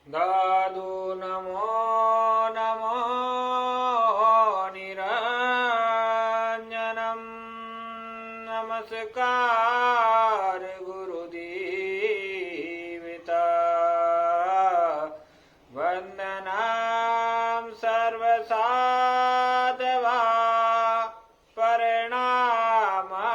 दादु नमो नमो निरञ्जनम् नमस्कार गुरुदेवता वन्दनां सर्वसाधवा परिणामं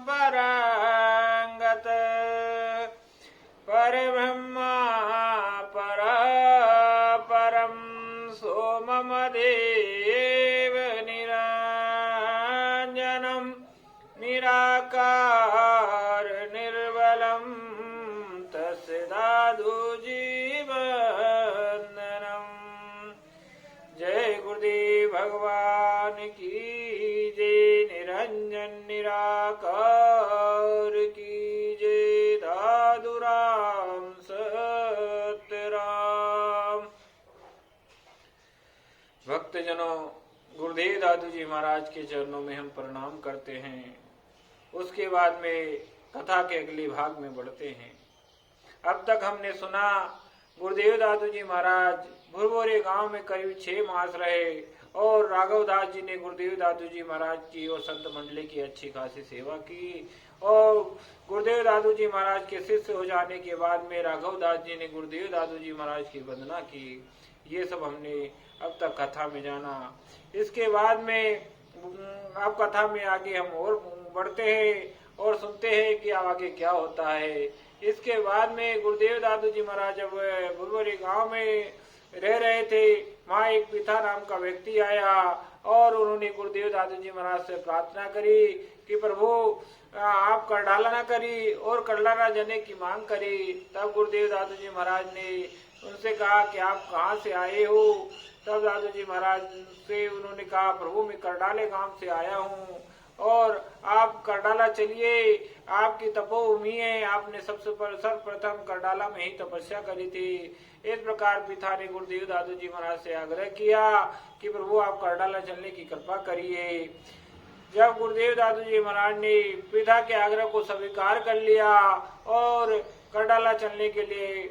परङ्गत परब्रह्मा परं सोममदेव निरञ्जनं निराकार निर्बलं तस्य दादुजीवन्दनं। जय गुरुदेव भगवान की जय, निरंजन निराकार की जय, दादू राम सत्यराम। भक्तजनों, गुरुदेव दादू जी महाराज के चरणों में हम प्रणाम करते हैं। उसके बाद में कथा के अगले भाग में बढ़ते हैं। अब तक हमने सुना गुरुदेव दादू जी महाराज भुरभोरे गांव में करीब 6 मास रहे और राघवदास जी ने गुरुदेव दादू जी महाराज की और संत मंडली की अच्छी खासी सेवा की। और गुरुदेव दादू जी महाराज के शिष्य हो जाने के बाद में राघवदास जी ने गुरुदेव दादू जी महाराज की वंदना की। ये सब हमने अब तक कथा में जाना। इसके बाद में अब कथा में आगे हम और बढ़ते हैं और सुनते हैं कि अब आगे क्या होता है। इसके बाद में गुरुदेव दादू जी महाराज जब भुरभोरे गांव में रह रहे थे, वहाँ एक पिता नाम का व्यक्ति आया और उन्होंने गुरुदेव दादू जी महाराज से प्रार्थना करी कि प्रभु आप करडाला न करी और करडाला जने की मांग करी। तब गुरुदेव दादू जी महाराज ने उनसे कहा कि आप कहाँ से आए हो। तब दादू जी महाराज से उन्होंने कहा प्रभु मैं करडाले गांव से आया हूँ और आप करडाला चलिए, आपकी तपोभूमि है, आपने सर्वप्रथम करडाला में ही तपस्या करी थी। इस प्रकार पिता ने गुरुदेव दादू जी महाराज से आग्रह किया कि प्रभु आप करडाला चलने की कृपा करिए। जब गुरुदेव दादू जी महाराज ने पिता के आग्रह को स्वीकार कर लिया और करडाला चलने के लिए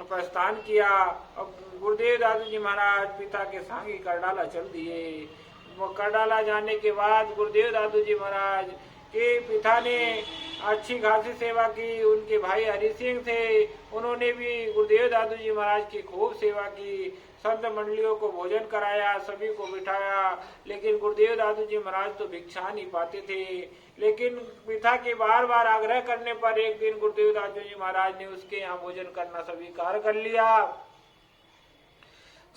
प्रस्थान किया। अब गुरुदेव दादू जी महाराज पिता के संग ही करडाला चल दिए। करडाला जाने के बाद गुरुदेव दादू जी महाराज के पिता ने अच्छी खासी सेवा की। उनके भाई हरि सिंह थे, उन्होंने भी गुरुदेव दादू जी महाराज की खूब सेवा की। संत मंडलियों को भोजन कराया, सभी को बिठाया। लेकिन गुरुदेव दादू जी महाराज तो भिक्षा नहीं पाते थे। लेकिन पिता के बार बार आग्रह करने पर एक दिन गुरुदेव दादू जी महाराज ने उसके यहाँ भोजन करना स्वीकार कर लिया।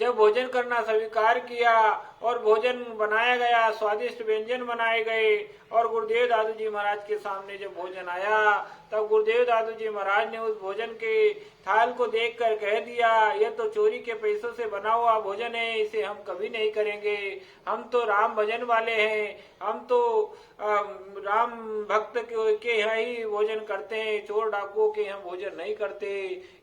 जब भोजन करना स्वीकार किया और भोजन बनाया गया, स्वादिष्ट व्यंजन बनाए गए और गुरुदेव दादू जी महाराज के सामने जब भोजन आया तब गुरुदेव दादू जी महाराज ने उस भोजन के थाल को देखकर कह दिया यह तो चोरी के पैसों से बना हुआ भोजन है, इसे हम कभी नहीं करेंगे। हम तो राम भजन वाले हैं, हम तो राम भक्त के यहाँ ही भोजन करते हैं, चोर डाकुओं के यहाँ भोजन नहीं करते।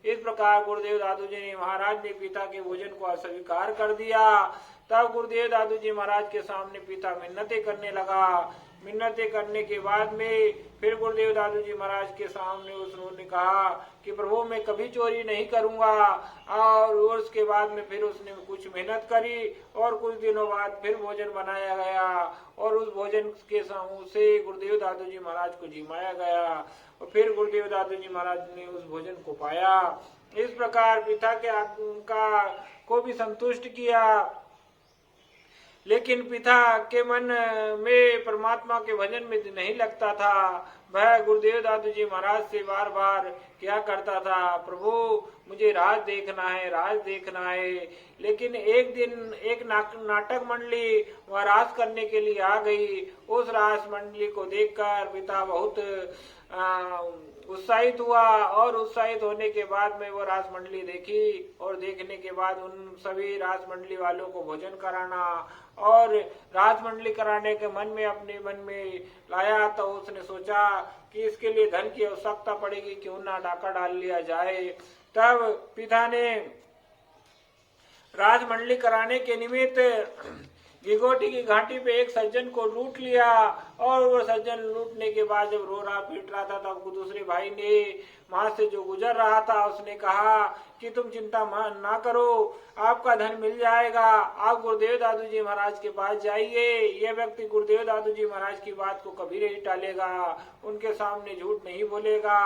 इस प्रकार गुरुदेव दादू जी ने महाराज ने पिता के भोजन को अस्वीकार कर दिया। तब गुरुदेव दादू जी महाराज के सामने पिता मिन्नतें करने लगा। मिन्नतें करने के बाद में फिर गुरुदेव दादू जी महाराज के सामने उसने कहा कि प्रभु मैं कभी चोरी नहीं करूंगा। और उसके बाद में फिर उसने कुछ मेहनत करी और कुछ दिनों बाद फिर भोजन बनाया गया और उस भोजन के से गुरुदेव दादू जी महाराज को जिमाया गया और फिर गुरुदेव दादू जी महाराज ने उस भोजन को पाया। इस प्रकार पिता के को भी संतुष्ट किया। लेकिन पिता के मन में परमात्मा के भजन में नहीं लगता था। वह गुरुदेव दादू जी महाराज से बार बार क्या करता था, प्रभु मुझे राज देखना है, राज देखना है। लेकिन एक दिन एक नाटक मंडली वह रास करने के लिए आ गई। उस रास मंडली को देखकर पिता बहुत उत्साहित हुआ और उत्साहित होने के बाद में वो रास मंडली देखी और देखने के बाद उन सभी रास मंडली वालों को भोजन कराना और रास मंडली कराने के अपने मन में लाया। तो उसने सोचा कि इसके लिए धन की आवश्यकता पड़ेगी, क्यों ना डाका डाल लिया जाए। तब पिता ने राज मंडली कराने के निमित्त गिगोटी की घाटी पे एक सज्जन को लूट लिया और वो सज्जन लूटने के बाद जब रो रहा पीट रहा था तब दूसरे भाई ने वहां से जो गुजर रहा था उसने कहा कि तुम चिंता ना करो, आपका धन मिल जाएगा। आप गुरुदेव दादू जी महाराज के पास जाइए। यह व्यक्ति गुरुदेव दादू जी महाराज की बात को कभी नहीं टालेगा, उनके सामने झूठ नहीं बोलेगा।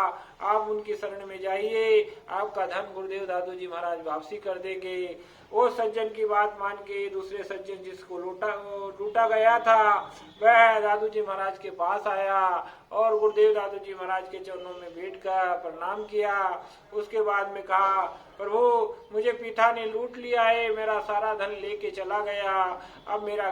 आप उनकी शरण में जाइए, आपका धन गुरुदेव दादू जी महाराज वापसी कर देंगे। वो सज्जन की बात मान के दूसरे सज्जन जिसको लूटा गया था वह दादू जी महाराज के पास आया और गुरुदेव दादू जी महाराज के चरणों में बैठकर प्रणाम किया। उसके बाद में कहा, प्रभु मुझे पिता ने लूट लिया है, मेरा सारा धन लेके चला गया, अब मेरा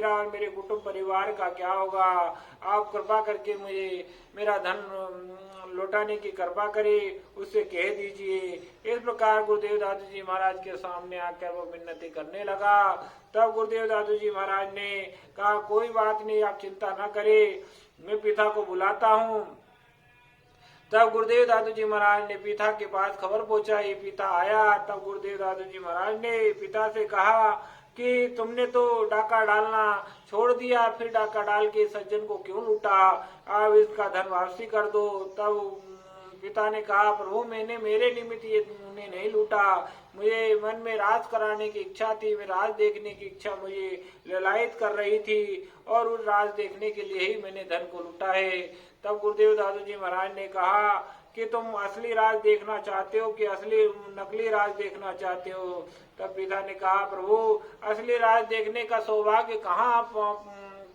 और मेरे कुटुंब परिवार का क्या होगा? आप कृपा करके मुझे मेरा धन लौटाने की कृपा करे, उससे कह दीजिए। इस प्रकार गुरुदेव दादू जी महाराज के सामने आकर वो मिन्नती करने लगा। तब गुरुदेव दादू जी महाराज ने कहा, कोई बात नहीं, आप चिंता न करें, मैं पिता को बुलाता हूँ। तब गुरुदेव दादू जी महाराज ने पिता के पास खबर पहुंचाई। पिता आया। तब गुरुदेव दादू जी महाराज ने पिता से कहा कि तुमने तो डाका डालना छोड़ दिया, फिर डाका डाल के सज्जन को क्यों लूटा? अब इसका धन वापसी कर दो। तब पिता ने कहा, प्रभु मैंने मेरे निमित्त ये उन्हें नहीं लूटा, मुझे मन में राज कराने की इच्छा थी, मैं राज देखने की इच्छा मुझे ललायत कर रही थी और उस राज देखने के लिए ही मैंने धन को लूटा है। तब गुरुदेव दादू जी महाराज ने कहा कि तुम असली राज देखना चाहते हो कि नकली राज देखना चाहते हो? तब पिता ने कहा, प्रभु असली राज देखने का सौभाग्य कहाँ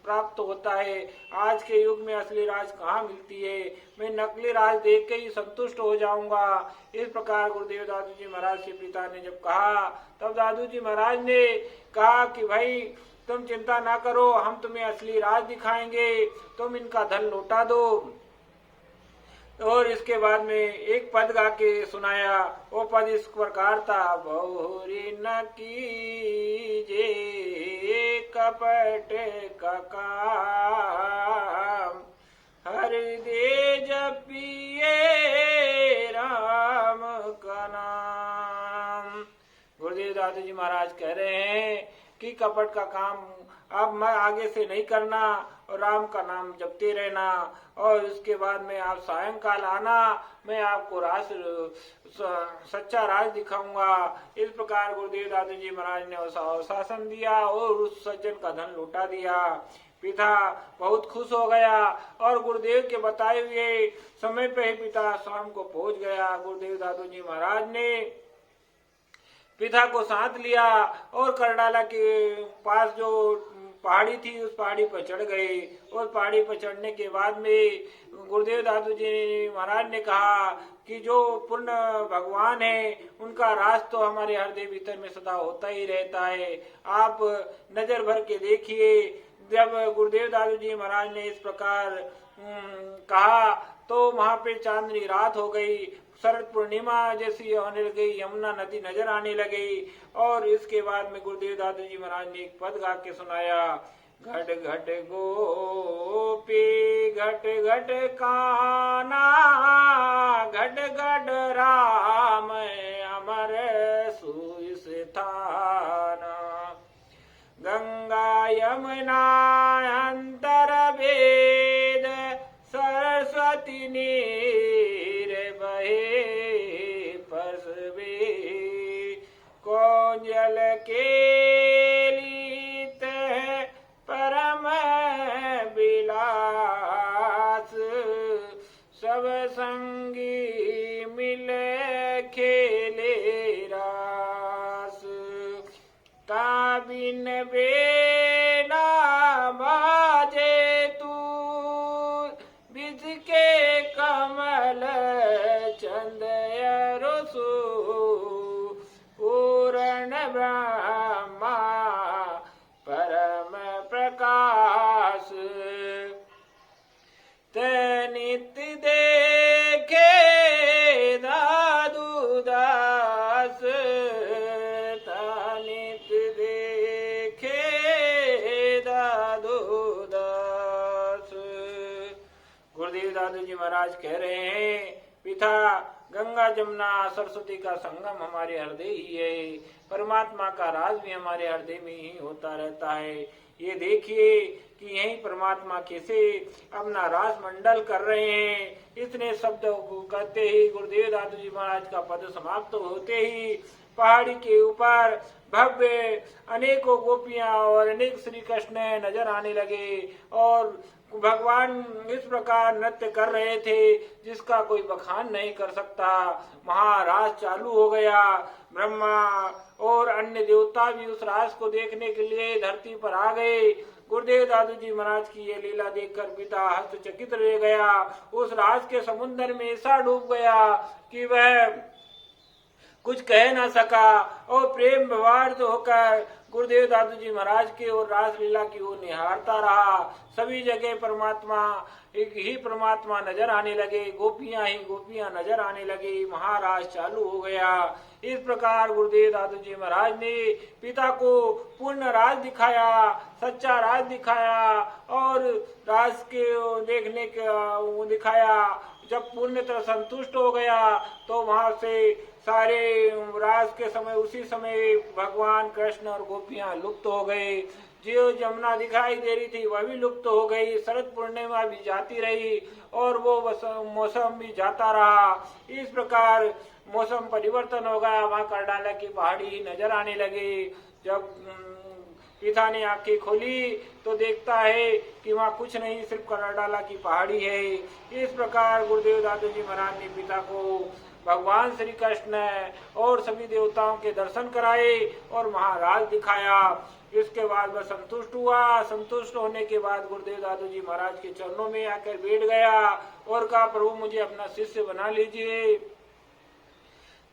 प्राप्त होता है, आज के युग में असली राज कहाँ मिलती है, मैं नकली राज देख के ही संतुष्ट हो जाऊंगा। इस प्रकार गुरुदेव दादू जी महाराज के पिता ने जब कहा, तब दादू जी महाराज ने कहा कि भाई तुम चिंता ना करो, हम तुम्हें असली राज दिखाएंगे, तुम इनका धन लौटा दो। और इसके बाद में एक पद गा के सुनाया। वो पद इस प्रकार था, बहुरी न कीजे कपट का काम, हृदय जपिए राम का नाम। गुरुदेव दादू जी महाराज कह रहे हैं कि कपट का काम अब मैं आगे से नहीं करना और राम का नाम जपते रहना, और उसके बाद में आप सायंकाल आना, मैं आपको सच्चा राज दिखाऊंगा। इस प्रकार गुरुदेव दादू जी महाराज ने शासन दिया और उस सज्जन का धन लौटा दिया। पिता बहुत खुश हो गया और गुरुदेव के बताए हुए समय पे ही पिता शाम को पहुंच गया। गुरुदेव दादू जी महाराज ने पिता को साथ लिया और करडाला के पास जो पहाड़ी थी उस पहाड़ी पर चढ़ गए। उस पहाड़ी पर चढ़ने के बाद में गुरुदेव दादू जी महाराज ने कहा कि जो पूर्ण भगवान है उनका राज तो हमारे हृदय भीतर में सदा होता ही रहता है, आप नजर भर के देखिए। जब गुरुदेव दादू जी महाराज ने इस प्रकार कहा तो वहां पे चांदनी रात हो गई, शरद पूर्णिमा जैसी होने लगी, यमुना नदी नजर आने लगी। और इसके बाद में गुरुदेव दादू जी महाराज ने एक पद गा के सुनाया, घट घट गोपी घट घट काना, घट घट राम अमर सुस्थाना, गंगा यमुना अंतर वेद, सरस्वती नीर बहे पसवे, कौन जल के लीत परम विलास, सब संगी मिले खेले रास, ताबिन बेना बाजे तू, बिज के कमल चंदय रसू, पूर्ण ब्रह्मा परम प्रकाश, नित्य देखे दादू दास, नित्य देखे दादू दास। गुरुदेव दादू जी महाराज कह रहे हैं, पिता गंगा जमुना सरस्वती का संगम हमारे हृदय ही है। परमात्मा का राज भी हमारे हृदय में ही होता रहता है। ये देखिए कि यही परमात्मा कैसे अपना रास मंडल कर रहे हैं। इतने शब्दों को कहते ही गुरुदेव दादू जी महाराज का पद समाप्त होते ही पहाड़ी के ऊपर भव्य अनेकों गोपियां और अनेक श्री कृष्ण नजर आने लगे और भगवान इस प्रकार नृत्य कर रहे थे जिसका कोई बखान नहीं कर सकता। महाराज चालू हो गया। ब्रह्मा और अन्य देवता भी उस रास को देखने के लिए धरती पर आ गए। गुरुदेव दादू जी महाराज की ये लीला देखकर पिता हस्तचकित रह गया। उस रास के समुद्र में ऐसा डूब गया कि वह कुछ कह न सका और प्रेम व्यवहार होकर गुरुदेव दादू जी महाराज के और रासलीला की ओर निहारता रहा। सभी जगह परमात्मा एक ही परमात्मा नजर आने लगे, गोपियां ही गोपियां नजर आने लगी। महाराज चालू हो गया। इस प्रकार गुरुदेव दादू जी महाराज ने पिता को पूर्ण राज दिखाया, सच्चा राज दिखाया और राज के देखने का दिखाया। जब पूर्णतः संतुष्ट हो गया तो वहां से सारे रास के समय उसी समय भगवान कृष्ण और गोपियां लुप्त हो गए। जो जमुना दिखाई दे रही थी वह भी लुप्त हो गई। शरद पूर्णिमा भी जाती रही और वो मौसम भी जाता रहा। इस प्रकार मौसम परिवर्तन हो गया। वहां करडाला की पहाड़ी नजर आने लगी। जब पिता ने आंखें खोली तो देखता है कि वहाँ कुछ नहीं, सिर्फ करडाला की पहाड़ी है। इस प्रकार गुरुदेव दादू जी महाराज ने पिता को भगवान श्री कृष्ण और सभी देवताओं के दर्शन कराए और महाराज दिखाया। इसके बाद वह संतुष्ट हुआ। संतुष्ट होने के बाद गुरुदेव दादू जी महाराज के चरणों में आकर बैठ गया और कहा, प्रभु मुझे अपना शिष्य बना लीजिए।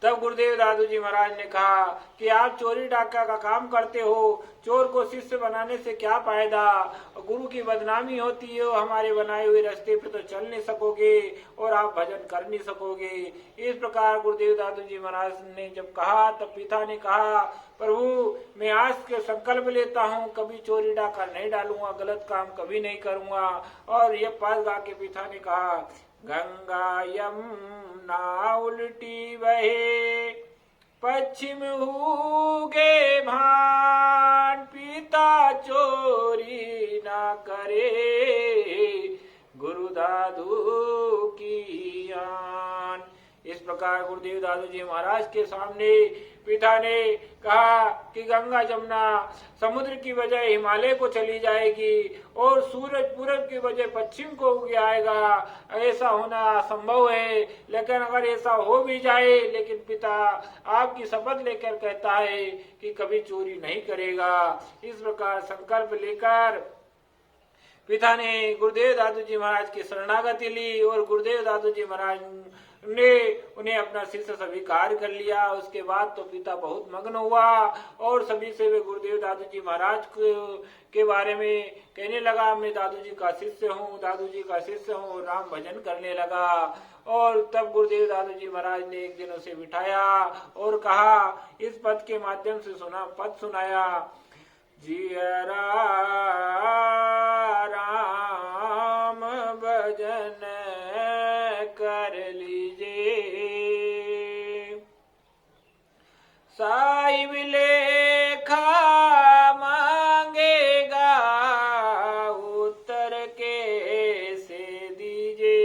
तब गुरुदेव दादू जी महाराज ने कहा कि आप चोरी डाका का काम करते हो, चोर को शिष्य बनाने से क्या फायदा, गुरु की बदनामी होती है, हमारे बनाए हुए रास्ते पे तो चल नहीं सकोगे और आप भजन कर नहीं सकोगे। इस प्रकार गुरुदेव दादू जी महाराज ने जब कहा तब पिता ने कहा, प्रभु मैं आज के संकल्प लेता हूँ कभी चोरी डाका नहीं डालूंगा, गलत काम कभी नहीं करूंगा। और ये पद गा के पिता ने कहा, गंगा यमुना उल्टी बहे पश्चिम हुगे भान, पिता चोरी ना करे गुरु दादू की आन। इस प्रकार गुरुदेव दादू जी महाराज के सामने पिता ने कहा कि गंगा जमुना समुद्र की बजाय हिमालय को चली जाएगी और सूरज पूरब की बजाय पश्चिम को उग आएगा। ऐसा होना असंभव है, लेकिन अगर ऐसा हो भी जाए, लेकिन पिता आपकी शपथ लेकर कहता है कि कभी चोरी नहीं करेगा। इस प्रकार संकल्प लेकर पिता ने गुरुदेव दादू जी महाराज की शरणागति ली और गुरुदेव दादू जी महाराज ने उन्हें अपना शिष्य स्वीकार कर लिया। उसके बाद तो पिता बहुत मग्न हुआ और सभी से वे गुरुदेव दादू जी महाराज के बारे में कहने लगा, मैं दादू जी का शिष्य हूँ, दादू जी का शिष्य हूँ, राम भजन करने लगा। और तब गुरुदेव दादू जी महाराज ने एक दिन उसे बिठाया और कहा, इस पद के माध्यम से पद सुनाया, जियरा राम भजन कर लीजिए, साहिब लेखा मांगेगा उत्तर कैसे दीजिए,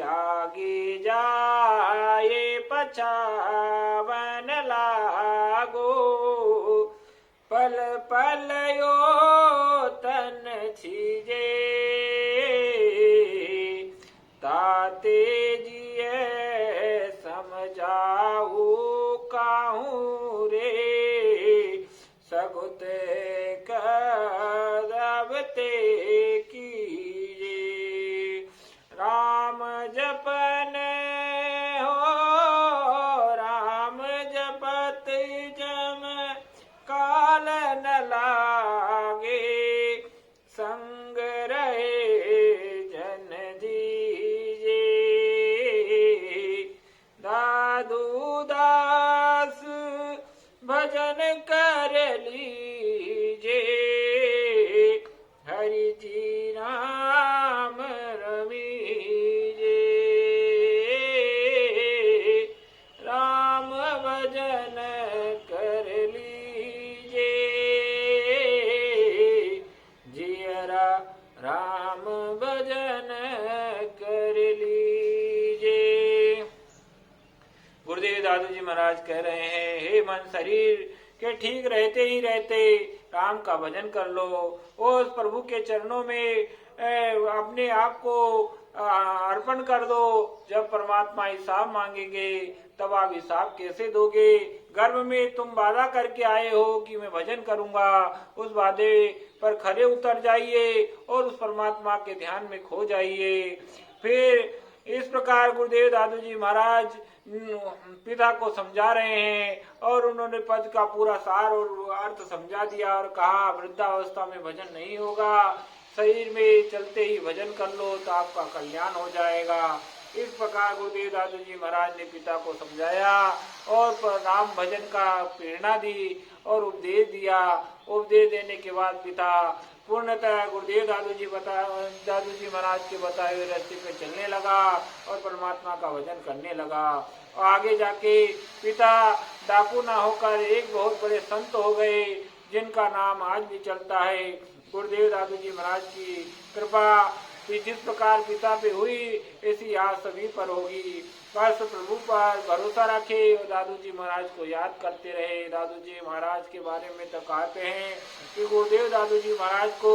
आगे जाए पछावन लागो, पल पल यो तन छीजे, ताते जिए समझाऊ काहू रे, सगुते करबते कीजे, राम जपन हो राम जपत जम काल न लागे, संग रहे जन दीजे, दादू दास भजन कर लीजे, हरि जी राम रमीजे। गुरुदेव दादू जी महाराज कह रहे हैं, हे मन, शरीर के ठीक रहते ही रहते राम का भजन कर लो, उस प्रभु के चरणों में अपने आप को अर्पण कर दो। जब परमात्मा हिसाब मांगेंगे तब आप हिसाब कैसे दोगे? गर्भ में तुम वादा करके आए हो कि मैं भजन करूंगा, उस वादे पर खरे उतर जाइए और उस परमात्मा के ध्यान में खो जाइए। फिर इस प्रकार गुरुदेव दादू जी महाराज पिता को समझा रहे हैं और उन्होंने पद का पूरा सार और अर्थ समझा दिया और कहा, वृद्धावस्था में भजन नहीं होगा, शरीर में चलते ही भजन कर लो तो आपका कल्याण हो जाएगा। इस प्रकार गुरुदेव दादू जी महाराज ने पिता को समझाया और राम भजन का प्रेरणा दी और उपदेश दिया। उपदेश देने के बाद पिता पूर्णतः गुरुदेव दादू जी महाराज के बताए हुए रास्ते पे चलने लगा और परमात्मा का भजन करने लगा। और आगे जाके पिता डाकू ना होकर एक बहुत बड़े संत हो गए, जिनका नाम आज भी चलता है। गुरुदेव दादू जी महाराज की कृपा जिस प्रकार पिता पे हुई ऐसी आज सभी पर होगी। बस प्रभु पर भरोसा रखे और दादू जी महाराज को याद करते रहे। दादू जी महाराज के बारे में तो कहते हैं कि गुरुदेव दादू जी महाराज को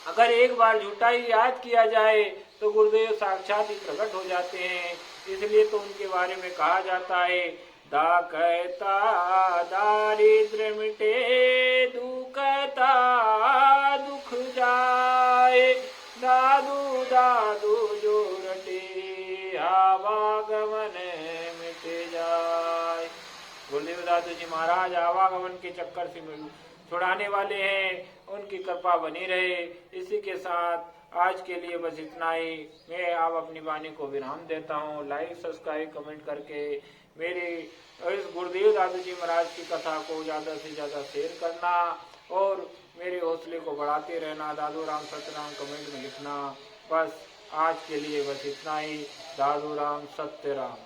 अगर एक बार झूठा ही याद किया जाए तो गुरुदेव साक्षात ही प्रकट हो जाते हैं। इसलिए तो उनके बारे में कहा जाता है, दा कहता दारिद्र मिटे, दुखता दुख जाए, दादू दादू जो रटे, आवागमन मिट जाए। गुरुदेव दादू जी महाराज आवागमन के चक्कर से छुड़ाने वाले हैं, उनकी कृपा बनी रहे। इसी के साथ आज के लिए बस इतना ही। मैं आप अपनी वाणी को विराम देता हूँ। लाइक सब्सक्राइब कमेंट करके मेरे इस गुरुदेव दादू जी महाराज की कथा को ज़्यादा से ज़्यादा शेयर करना और मेरे हौसले को बढ़ाते रहना। दादू राम सत्यराम कमेंट में लिखना। बस आज के लिए बस इतना ही। दादू राम सत्यराम।